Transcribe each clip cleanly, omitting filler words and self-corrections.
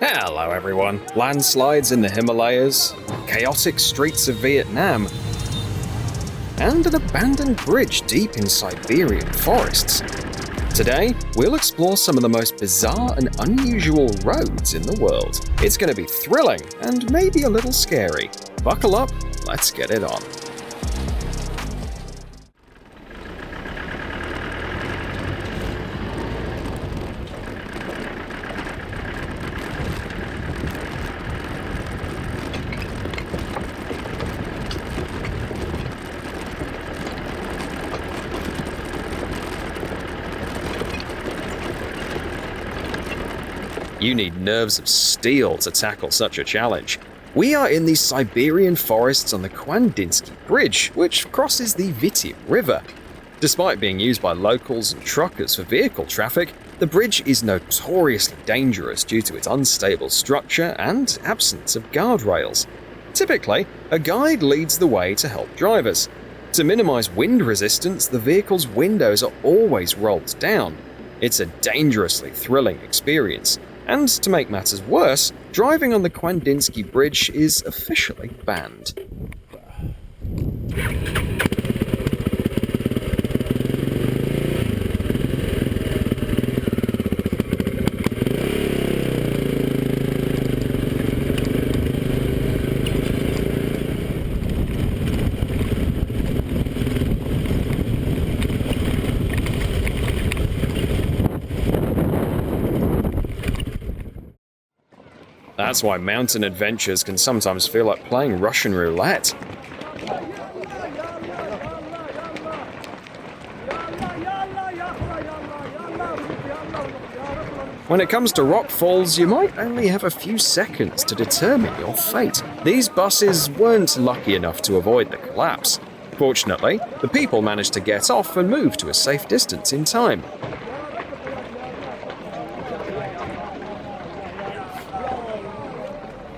Hello everyone. Landslides in the Himalayas, chaotic streets of Vietnam, and an abandoned bridge deep in Siberian forests. Today, we'll explore some of the most bizarre and unusual roads in the world. It's going to be thrilling and maybe a little scary. Buckle up, let's get it on. You need nerves of steel to tackle such a challenge. We are in the Siberian forests on the Kwandinsky Bridge, which crosses the Vitim River. Despite being used by locals and truckers for vehicle traffic, the bridge is notoriously dangerous due to its unstable structure and absence of guardrails. Typically, a guide leads the way to help drivers. To minimize wind resistance, the vehicle's windows are always rolled down. It's a dangerously thrilling experience. And to make matters worse, driving on the Kwandinsky Bridge is officially banned. That's why mountain adventures can sometimes feel like playing Russian roulette. When it comes to rock falls, you might only have a few seconds to determine your fate. These buses weren't lucky enough to avoid the collapse. Fortunately, the people managed to get off and move to a safe distance in time.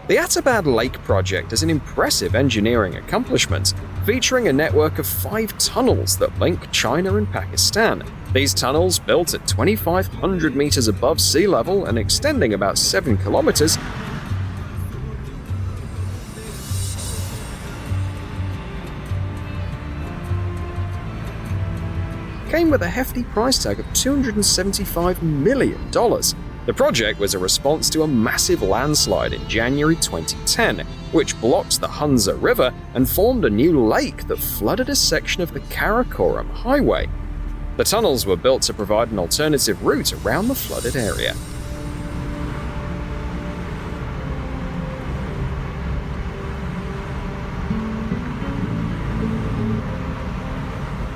The Atabad Lake project is an impressive engineering accomplishment, featuring a network of 5 tunnels that link China and Pakistan. These tunnels, built at 2,500 meters above sea level and extending about 7 kilometers, came with a hefty price tag of $275 million. The project was a response to a massive landslide in January 2010, which blocked the Hunza River and formed a new lake that flooded a section of the Karakoram Highway. The tunnels were built to provide an alternative route around the flooded area.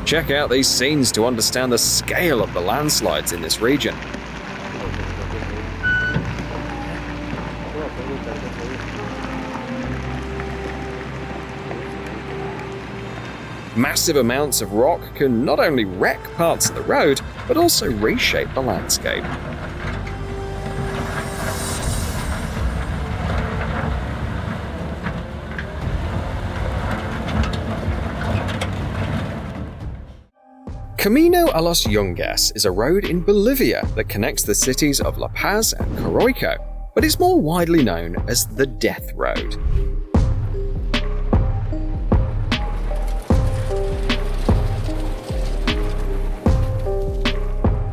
Check out these scenes to understand the scale of the landslides in this region. Massive amounts of rock can not only wreck parts of the road, but also reshape the landscape. Camino a los Yungas is a road in Bolivia that connects the cities of La Paz and Coroico, but is more widely known as the Death Road.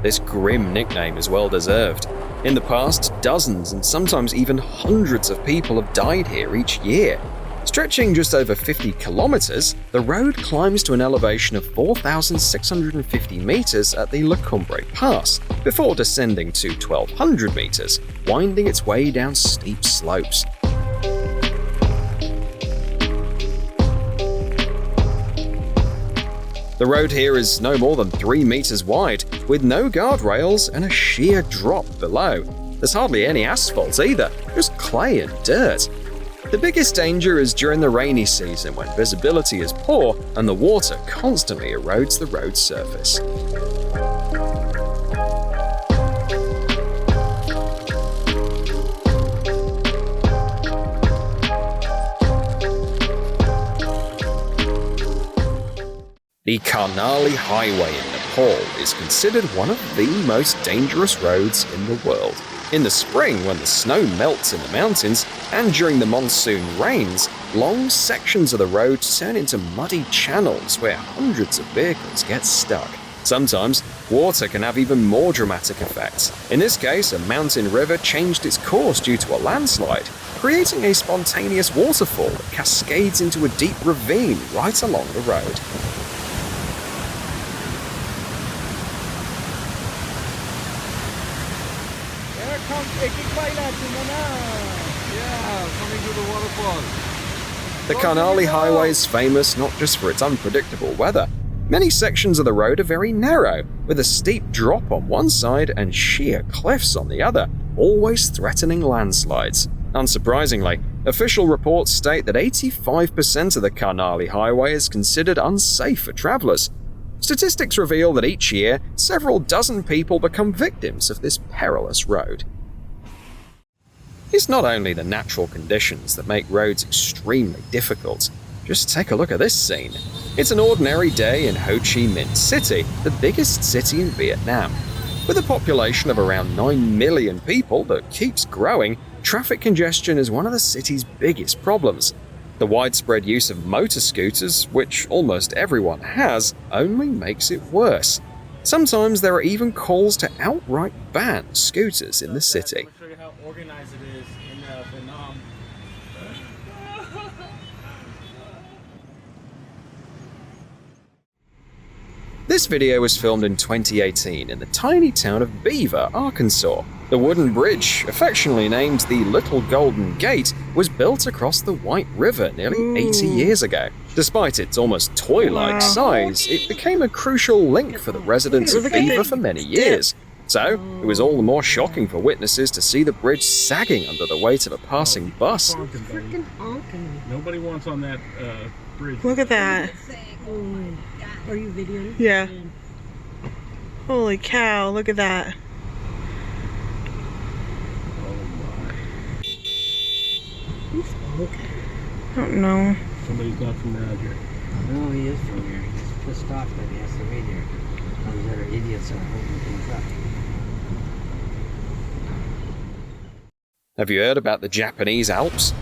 This grim nickname is well deserved. In the past, dozens and sometimes even hundreds of people have died here each year. Stretching just over 50 kilometers, the road climbs to an elevation of 4,650 meters at the La Cumbre Pass, before descending to 1,200 meters, winding its way down steep slopes. The road here is no more than 3 meters wide, with no guardrails and a sheer drop below. There's hardly any asphalt either, just clay and dirt. The biggest danger is during the rainy season when visibility is poor and the water constantly erodes the road surface. The Karnali Highway in Nepal is considered one of the most dangerous roads in the world. In the spring, when the snow melts in the mountains, and during the monsoon rains, long sections of the road turn into muddy channels where hundreds of vehicles get stuck. Sometimes, water can have even more dramatic effects. In this case, a mountain river changed its course due to a landslide, creating a spontaneous waterfall that cascades into a deep ravine right along the road. Coming to the waterfall. The Karnali Highway is famous not just for its unpredictable weather. Many sections of the road are very narrow, with a steep drop on one side and sheer cliffs on the other, always threatening landslides. Unsurprisingly, official reports state that 85% of the Karnali Highway is considered unsafe for travelers. Statistics reveal that each year, several dozen people become victims of this perilous road. It's not only the natural conditions that make roads extremely difficult. Just take a look at this scene. It's an ordinary day in Ho Chi Minh City, the biggest city in Vietnam. With a population of around 9 million people that keeps growing, traffic congestion is one of the city's biggest problems. The widespread use of motor scooters, which almost everyone has, only makes it worse. Sometimes there are even calls to outright ban scooters in the city. I'll show you how organized it is in Vietnam. This video was filmed in 2018 in the tiny town of Beaver, Arkansas. The wooden bridge, affectionately named the Little Golden Gate, was built across the White River nearly 80 years ago. Despite its almost toy-like size, it became a crucial link for the residents of Beaver for many years. So, it was all the more shocking for witnesses to see the bridge sagging under the weight of a passing bus. Nobody wants on that bridge. Look at that. Are you videoing? Yeah. Holy cow, look at that. Who's spoke? I don't know. Somebody's not from around here. No, he is from here. He's pissed off that he has to wait here. Those other idiots are holding things up. Have you heard about the Japanese Alps?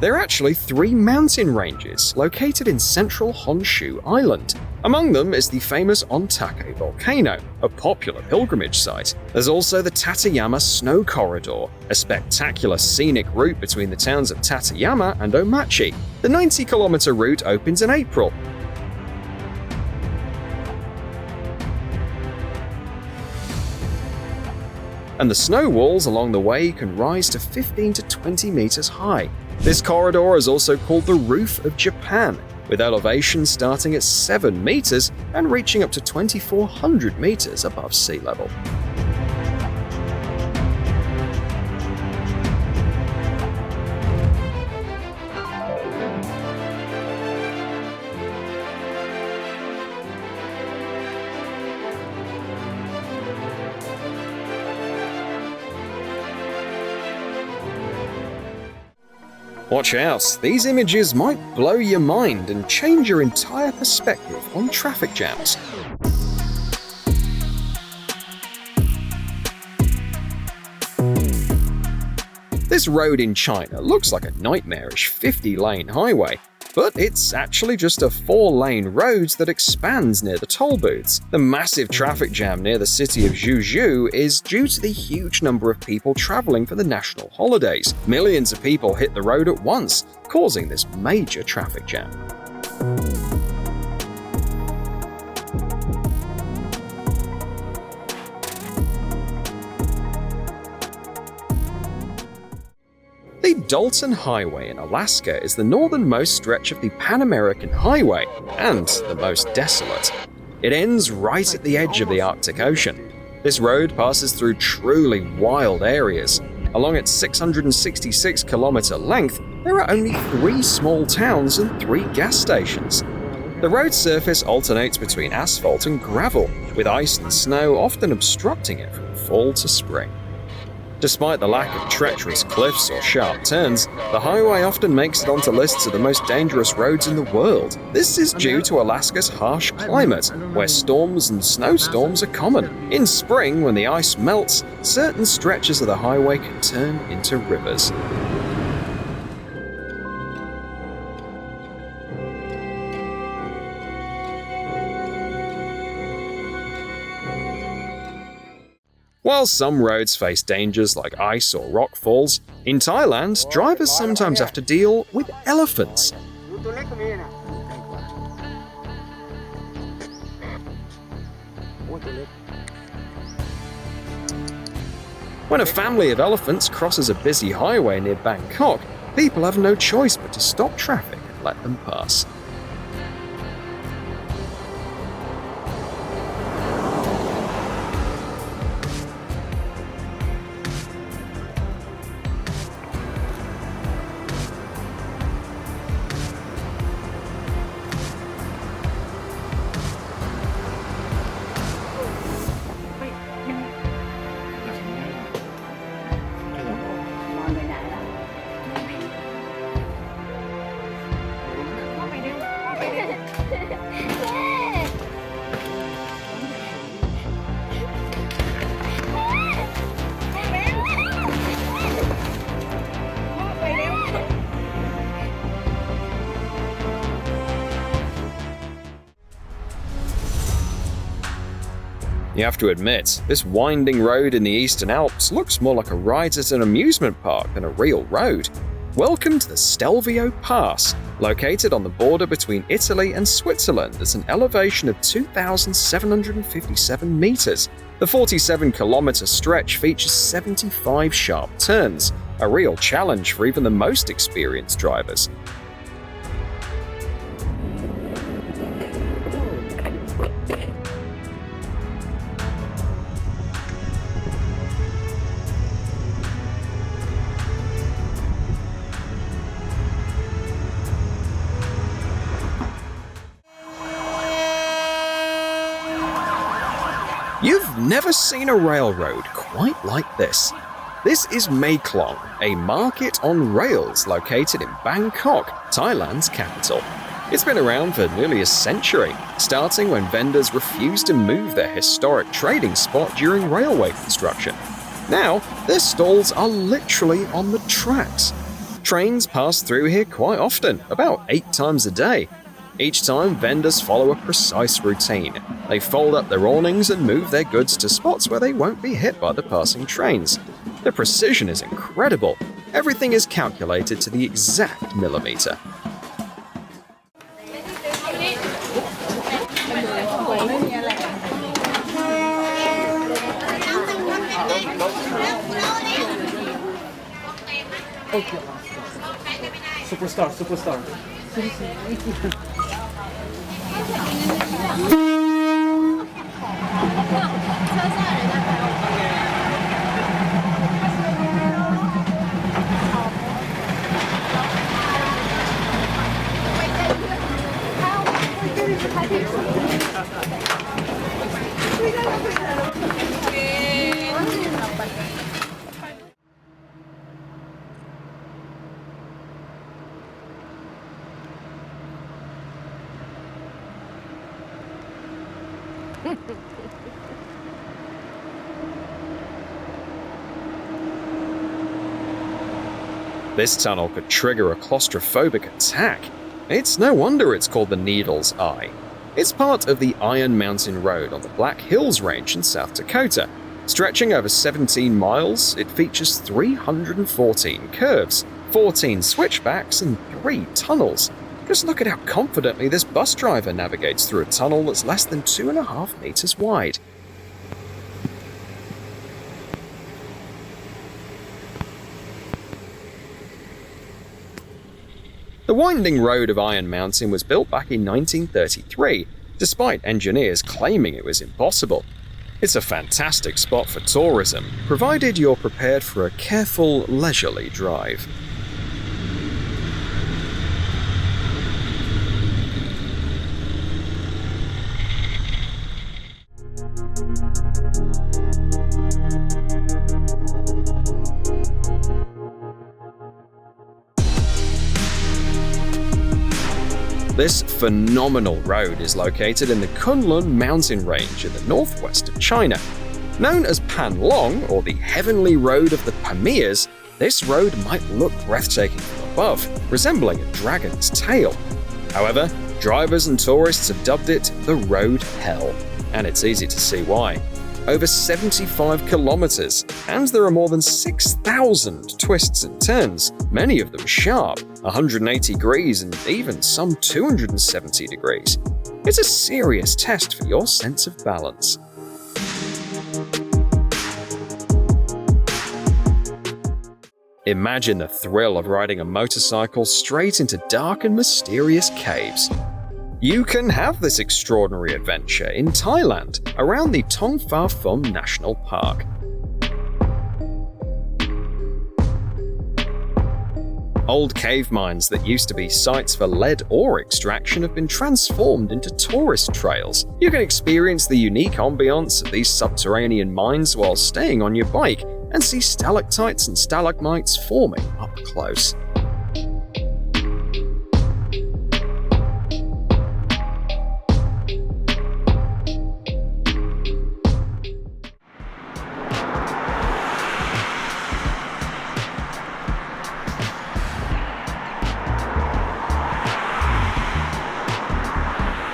There are actually 3 mountain ranges located in central Honshu Island. Among them is the famous Ontake volcano, a popular pilgrimage site. There's also the Tateyama Snow Corridor, a spectacular scenic route between the towns of Tateyama and Omachi. The 90-kilometer route opens in April. And the snow walls along the way can rise to 15 to 20 meters high. This corridor is also called the Roof of Japan, with elevation starting at 7 meters and reaching up to 2,400 meters above sea level. Watch out, these images might blow your mind and change your entire perspective on traffic jams. This road in China looks like a nightmarish 50-lane highway, but it's actually just a 4-lane road that expands near the toll booths. The massive traffic jam near the city of Zhuzhou is due to the huge number of people traveling for the national holidays. Millions of people hit the road at once, causing this major traffic jam. The Dalton Highway in Alaska is the northernmost stretch of the Pan American Highway and the most desolate. It ends right at the edge of the Arctic Ocean. This road passes through truly wild areas. Along its 666-kilometer length, there are only 3 small towns and 3 gas stations. The road surface alternates between asphalt and gravel, with ice and snow often obstructing it from fall to spring. Despite the lack of treacherous cliffs or sharp turns, the highway often makes it onto lists of the most dangerous roads in the world. This is due to Alaska's harsh climate, where storms and snowstorms are common. In spring, when the ice melts, certain stretches of the highway can turn into rivers. While some roads face dangers like ice or rock falls, in Thailand, drivers sometimes have to deal with elephants. When a family of elephants crosses a busy highway near Bangkok, people have no choice but to stop traffic and let them pass. You have to admit, this winding road in the Eastern Alps looks more like a ride at an amusement park than a real road. Welcome to the Stelvio Pass, located on the border between Italy and Switzerland at an elevation of 2,757 meters. The 47-kilometer stretch features 75 sharp turns, a real challenge for even the most experienced drivers. You've never seen a railroad quite like this. This is Mae Klong, a market on rails located in Bangkok, Thailand's capital. It's been around for nearly a century, starting when vendors refused to move their historic trading spot during railway construction. Now, their stalls are literally on the tracks. Trains pass through here quite often, about 8 times a day. Each time, vendors follow a precise routine. They fold up their awnings and move their goods to spots where they won't be hit by the passing trains. The precision is incredible. Everything is calculated to the exact millimeter. Superstar. This tunnel could trigger a claustrophobic attack. It's no wonder it's called the Needle's Eye. It's part of the Iron Mountain Road on the Black Hills Range in South Dakota. Stretching over 17 miles, it features 314 curves, 14 switchbacks, and 3 tunnels. Just look at how confidently this bus driver navigates through a tunnel that's less than 2.5 meters wide. The winding road of Iron Mountain was built back in 1933, despite engineers claiming it was impossible. It's a fantastic spot for tourism, provided you're prepared for a careful, leisurely drive. This phenomenal road is located in the Kunlun mountain range in the northwest of China. Known as Panlong, or the Heavenly Road of the Pamirs, this road might look breathtaking from above, resembling a dragon's tail. However, drivers and tourists have dubbed it the Road Hell, and it's easy to see why. Over 75 kilometers, and there are more than 6,000 twists and turns, many of them sharp, 180 degrees and even some 270 degrees. It's a serious test for your sense of balance. Imagine the thrill of riding a motorcycle straight into dark and mysterious caves. You can have this extraordinary adventure in Thailand, around the Tong Fa Phum National Park. Old cave mines that used to be sites for lead ore extraction have been transformed into tourist trails. You can experience the unique ambiance of these subterranean mines while staying on your bike and see stalactites and stalagmites forming up close.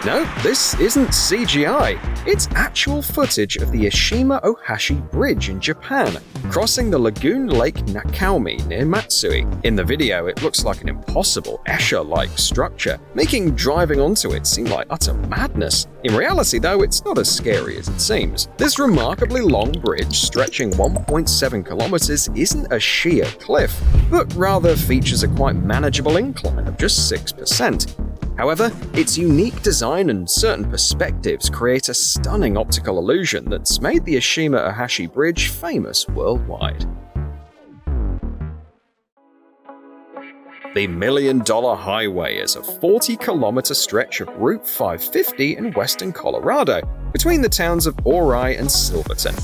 No, this isn't CGI. It's actual footage of the Ishima-Ohashi Bridge in Japan, crossing the lagoon Lake Nakaomi near Matsui. In the video, it looks like an impossible Escher-like structure, making driving onto it seem like utter madness. In reality, though, it's not as scary as it seems. This remarkably long bridge, stretching 1.7 kilometers, isn't a sheer cliff, but rather features a quite manageable incline of just 6%. However, its unique design and certain perspectives create a stunning optical illusion that's made the Ishima-Ohashi Bridge famous worldwide. The $1 Million Highway is a 40-kilometer stretch of Route 550 in western Colorado, between the towns of Ori and Silverton.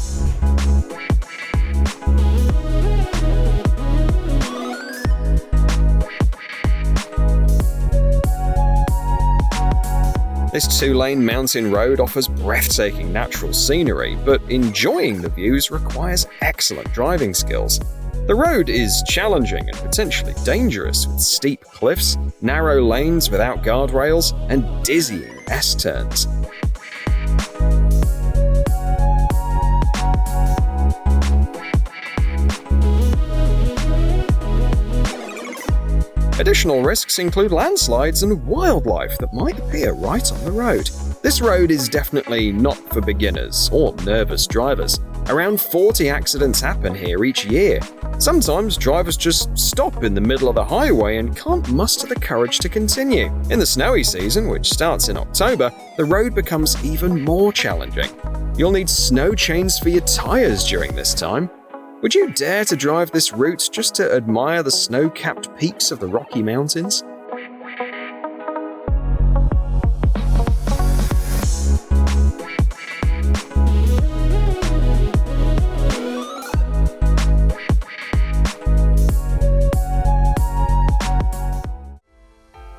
This two-lane mountain road offers breathtaking natural scenery, but enjoying the views requires excellent driving skills. The road is challenging and potentially dangerous, with steep cliffs, narrow lanes without guardrails, and dizzying S-turns. Additional risks include landslides and wildlife that might appear right on the road. This road is definitely not for beginners or nervous drivers. Around 40 accidents happen here each year. Sometimes drivers just stop in the middle of the highway and can't muster the courage to continue. In the snowy season, which starts in October, the road becomes even more challenging. You'll need snow chains for your tires during this time. Would you dare to drive this route just to admire the snow-capped peaks of the Rocky Mountains?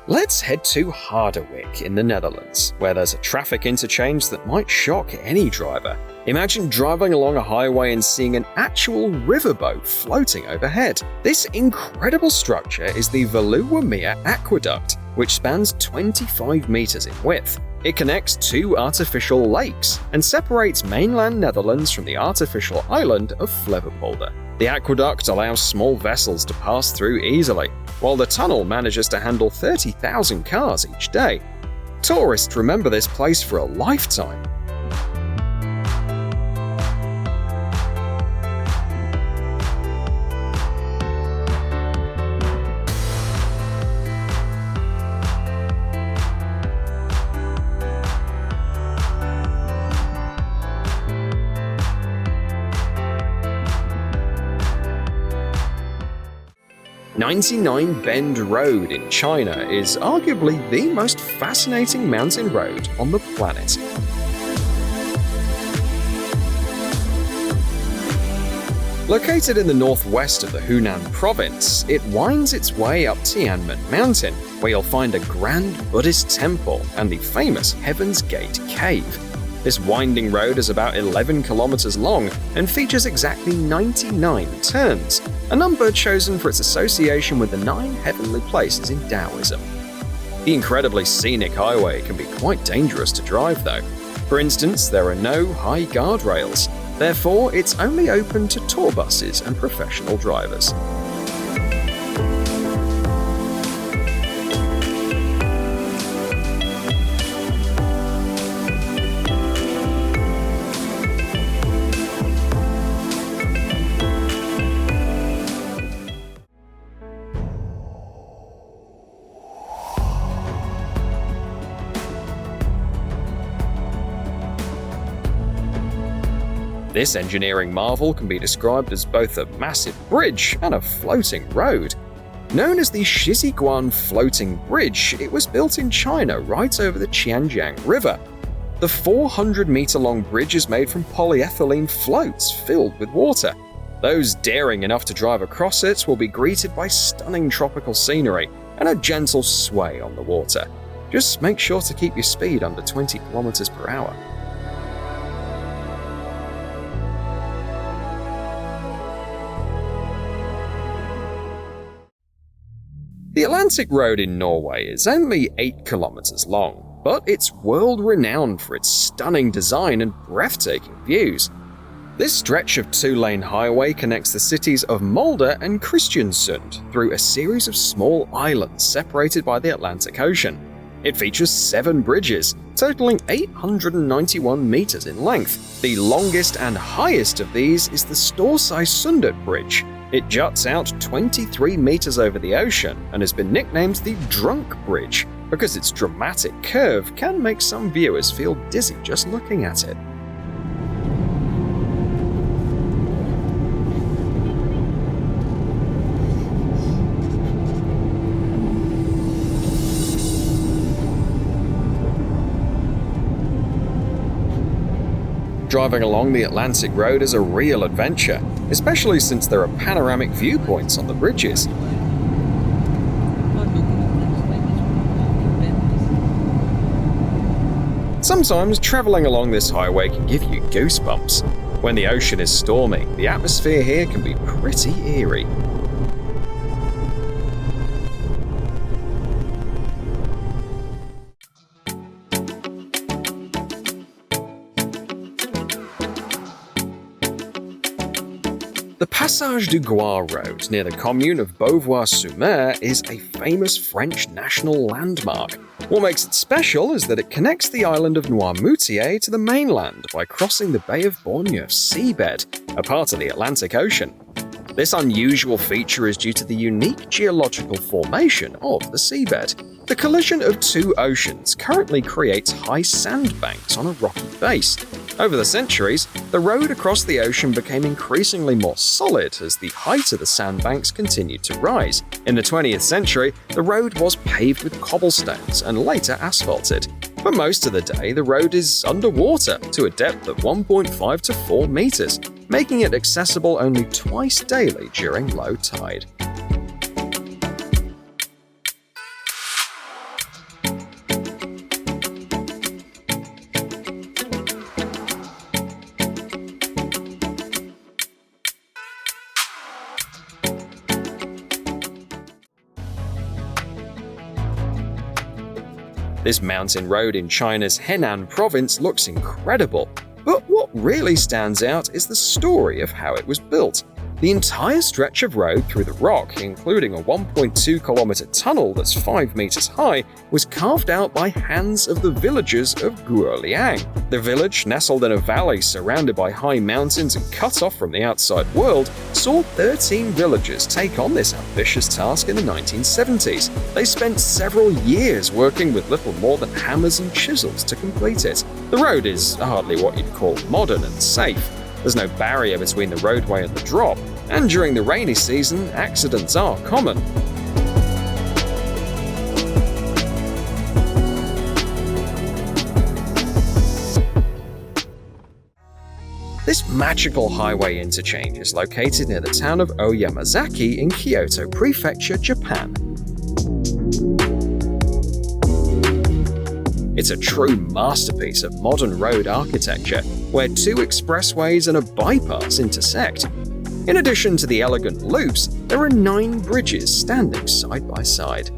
Let's head to Harderwijk in the Netherlands, where there's a traffic interchange that might shock any driver. Imagine driving along a highway and seeing an actual riverboat floating overhead. This incredible structure is the Veluwe Aqueduct, which spans 25 meters in width. It connects two artificial lakes and separates mainland Netherlands from the artificial island of Flevopolder. The aqueduct allows small vessels to pass through easily, while the tunnel manages to handle 30,000 cars each day. Tourists remember this place for a lifetime. "99 Bend Road in China is arguably the most fascinating mountain road on the planet. Located in the northwest of the Hunan province, it winds its way up Tianmen Mountain, where you'll find a grand Buddhist temple and the famous Heaven's Gate cave. This winding road is about 11 kilometers long and features exactly 99 turns, a number chosen for its association with the 9 heavenly places in Taoism. The incredibly scenic highway can be quite dangerous to drive though. For instance, there are no high guardrails. Therefore, it's only open to tour buses and professional drivers. This engineering marvel can be described as both a massive bridge and a floating road. Known as the Shiziguan Floating Bridge, it was built in China right over the Qianjiang River. The 400-meter-long bridge is made from polyethylene floats filled with water. Those daring enough to drive across it will be greeted by stunning tropical scenery and a gentle sway on the water. Just make sure to keep your speed under 20 kilometers per hour. The Atlantic Road in Norway is only 8 kilometers long, but it's world-renowned for its stunning design and breathtaking views. This stretch of 2-lane highway connects the cities of Molde and Kristiansund through a series of small islands separated by the Atlantic Ocean. It features 7 bridges, totaling 891 meters in length. The longest and highest of these is the Storsøysundet Bridge. It juts out 23 meters over the ocean and has been nicknamed the Drunk Bridge because its dramatic curve can make some viewers feel dizzy just looking at it. Driving along the Atlantic Road is a real adventure, especially since there are panoramic viewpoints on the bridges. Sometimes traveling along this highway can give you goosebumps. When the ocean is stormy, the atmosphere here can be pretty eerie. The Passage du Gois Road near the commune of Beauvoir-sur-Mer is a famous French national landmark. What makes it special is that it connects the island of Noirmoutier to the mainland by crossing the Bay of Bourgneuf's seabed, a part of the Atlantic Ocean. This unusual feature is due to the unique geological formation of the seabed. The collision of 2 oceans currently creates high sandbanks on a rocky base. Over the centuries, the road across the ocean became increasingly more solid as the height of the sandbanks continued to rise. In the 20th century, the road was paved with cobblestones and later asphalted. For most of the day, the road is underwater to a depth of 1.5 to 4 meters, making it accessible only twice daily during low tide. This mountain road in China's Henan province looks incredible, but what really stands out is the story of how it was built. The entire stretch of road through the rock, including a 1.2-kilometer tunnel that's 5 meters high, was carved out by hands of the villagers of Guoliang. The village, nestled in a valley surrounded by high mountains and cut off from the outside world, saw 13 villagers take on this ambitious task in the 1970s. They spent several years working with little more than hammers and chisels to complete it. The road is hardly what you'd call modern and safe. There's no barrier between the roadway and the drop, and during the rainy season, accidents are common. This magical highway interchange is located near the town of Oyamazaki in Kyoto Prefecture, Japan. It's a true masterpiece of modern road architecture, where two expressways and a bypass intersect. In addition to the elegant loops, there are 9 bridges standing side by side.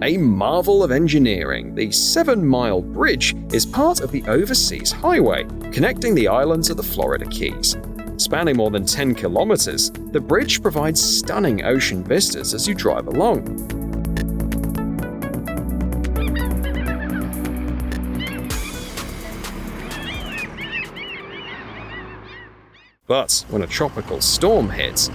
A marvel of engineering, the 7-mile bridge is part of the Overseas Highway, connecting the islands of the Florida Keys. Spanning more than 10 kilometers, the bridge provides stunning ocean vistas as you drive along. But when a tropical storm hits,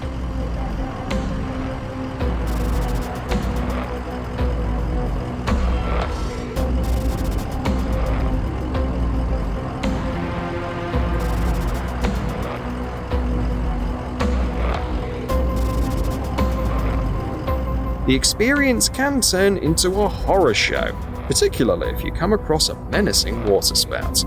the experience can turn into a horror show, particularly if you come across a menacing waterspout.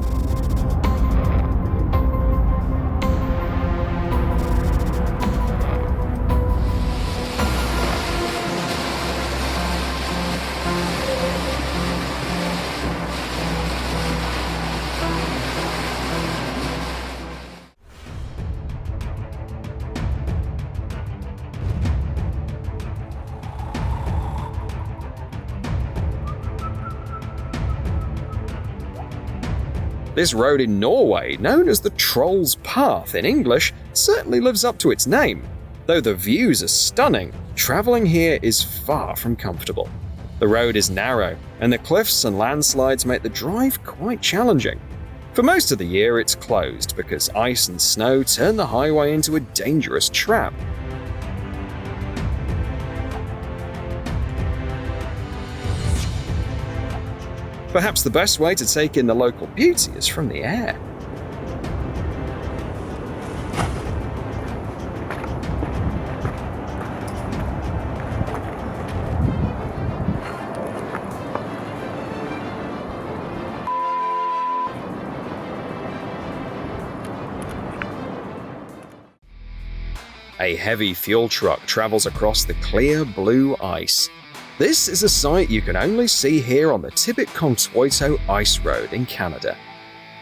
This road in Norway, known as the Troll's Path in English, certainly lives up to its name. Though the views are stunning, traveling here is far from comfortable. The road is narrow, and the cliffs and landslides make the drive quite challenging. For most of the year, it's closed because ice and snow turn the highway into a dangerous trap. Perhaps the best way to take in the local beauty is from the air. A heavy fuel truck travels across the clear blue ice. This is a sight you can only see here on the Tibet-Contoito Ice Road in Canada.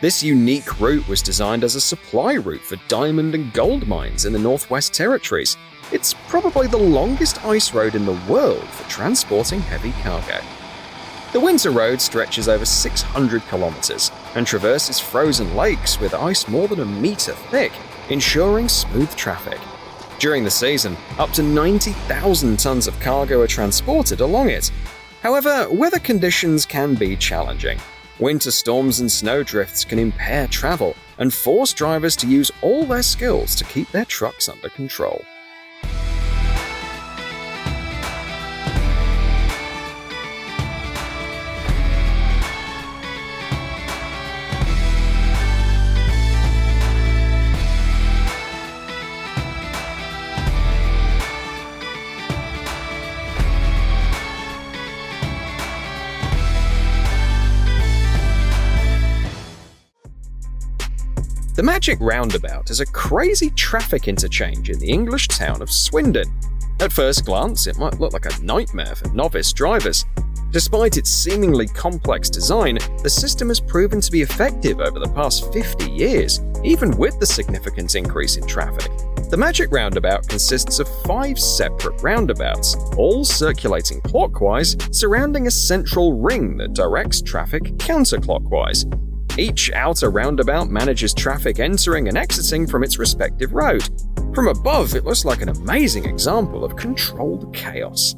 This unique route was designed as a supply route for diamond and gold mines in the Northwest Territories. It's probably the longest ice road in the world for transporting heavy cargo. The winter road stretches over 600 kilometers and traverses frozen lakes with ice more than a meter thick, ensuring smooth traffic. During the season, up to 90,000 tons of cargo are transported along it. However, weather conditions can be challenging. Winter storms and snowdrifts can impair travel and force drivers to use all their skills to keep their trucks under control. The Magic Roundabout is a crazy traffic interchange in the English town of Swindon. At first glance, it might look like a nightmare for novice drivers. Despite its seemingly complex design, the system has proven to be effective over the past 50 years, even with the significant increase in traffic. The Magic Roundabout consists of 5 separate roundabouts, all circulating clockwise, surrounding a central ring that directs traffic counterclockwise. Each outer roundabout manages traffic entering and exiting from its respective road. From above, it looks like an amazing example of controlled chaos.